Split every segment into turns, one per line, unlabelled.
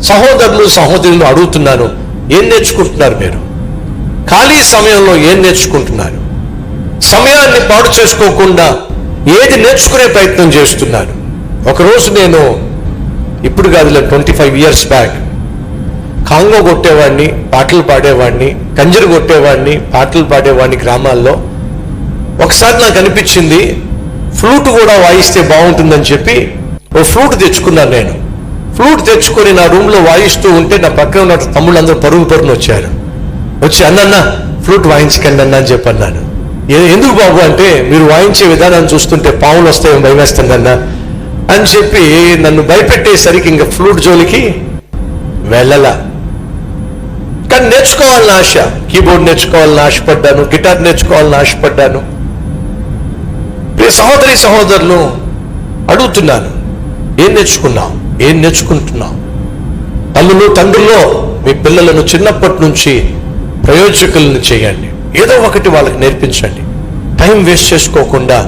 సహోదరులు సహోదరులు అడుగుతున్నాను, ఏం నేర్చుకుంటున్నారు మీరు? ఖాళీ సమయంలో ఏం నేర్చుకుంటున్నారు? సమయాన్ని పాడు చేసుకోకుండా ఏది నేర్చుకునే ప్రయత్నం చేస్తున్నారు? ఒకరోజు నేను, ఇప్పుడు కాదులే, 25 years బ్యాక్ కాంగో కొట్టేవాడిని, పాటలు పాడేవాడిని, కంజరు కొట్టేవాడిని, పాటలు పాడేవాడిని గ్రామాల్లో. ఒకసారి నాకు అనిపించింది ఫ్లూట్ కూడా వాయిస్తే బాగుంటుందని చెప్పి ఓ ఫ్లూట్ తెచ్చుకున్నాను. నేను ఫ్లూట్ తెచ్చుకొని నా రూమ్లో వాయిస్తూ ఉంటే నా పక్కన ఉన్న తమ్ముళ్ళందరూ పరుగున వచ్చారు. వచ్చి అన్న ఫ్లూట్ వాయించకండి అన్న అని చెప్పి అన్నాను. ఎందుకు బాబు అంటే, మీరు వాయించే విధానాన్ని చూస్తుంటే పాములు వస్తాయో భయం వేస్తుందన్న అని చెప్పి నన్ను భయపెట్టేసరికి ఇంకా ఫ్లూట్ జోలికి వెళ్ళలా. కానీ నేర్చుకోవాలని ఆశ, కీబోర్డ్ నేర్చుకోవాలని ఆశపడ్డాను, గిటార్ నేర్చుకోవాలని ఆశపడ్డాను. సహోదరి సహోదరులు అడుగుతున్నాను, ఏం నేర్చుకున్నాం, ఏం నేర్చుకుంటున్నాం? తల్లులు తండ్రుల్లో మీ పిల్లలను చిన్నప్పటి నుంచి ప్రయోజకులను చేయండి. ఏదో ఒకటి వాళ్ళకి నేర్పించండి. టైం వేస్ట్ చేసుకోకుండా,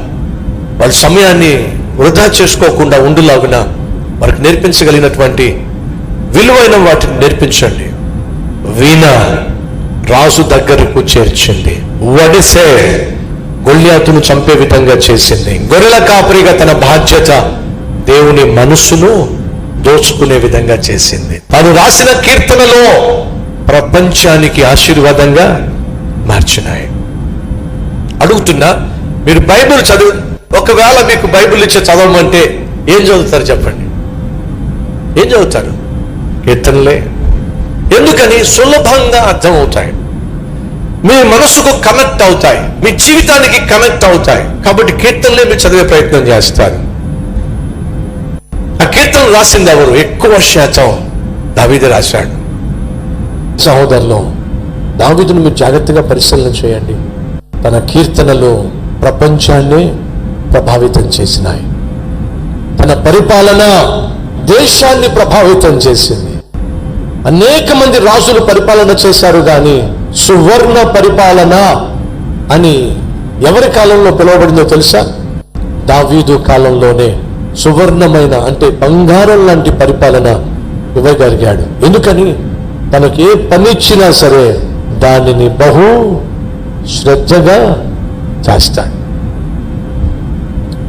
వాళ్ళ సమయాన్ని వృధా చేసుకోకుండా ఉండులాగున వారికి నేర్పించగలిగినటువంటి విలువైన వాటిని నేర్పించండి. వీణ రాజు దగ్గరకు చేర్చింది, వడిసే గొల్యాతును చంపే విధంగా చేసింది. గొర్రెల కాపరిగా తన బాధ్యత దేవుని మనసును దోచుకునే విధంగా చేసింది. తాను రాసిన కీర్తనలో ప్రపంచానికి ఆశీర్వాదంగా మార్చినాయి. అడుగుతున్నా, మీరు బైబిల్ చదువు, ఒకవేళ మీకు బైబిల్ ఇచ్చే చదవమంటే ఏం చదువుతారు చెప్పండి? ఏం చదువుతారు? కీర్తనలే. ఎందుకని? సులభంగా అర్థమవుతాయి, మీ మనసుకు కనెక్ట్ అవుతాయి, మీ జీవితానికి కనెక్ట్ అవుతాయి. కాబట్టి కీర్తనలే మీరు చదివే ప్రయత్నం చేస్తారు. ఆ కీర్తనలు రాసింది ఎవరు? ఎక్కువ శాతం దావీదు రాశాడు. సహోదరులు, దావీదును మీరు జాగ్రత్తగా పరిశీలన చేయండి. తన కీర్తనలు ప్రపంచాన్ని ప్రభావితం చేసినాయి. తన పరిపాలన దేశాన్ని ప్రభావితం చేసింది. అనేక మంది రాజులు పరిపాలన చేశారు, కానీ సువర్ణ పరిపాలన అని ఎవరి కాలంలో పిలువబడిందో తెలుసా? దావీదు కాలంలోనే సువర్ణమైన, అంటే బంగారం లాంటి పరిపాలన ఇవ్వగలిగాడు. ఎందుకని? తనకి ఏ పని ఇచ్చినా సరే దానిని బహు శ్రద్ధగా చేస్తాడు.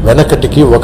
వెనకటికి ఒక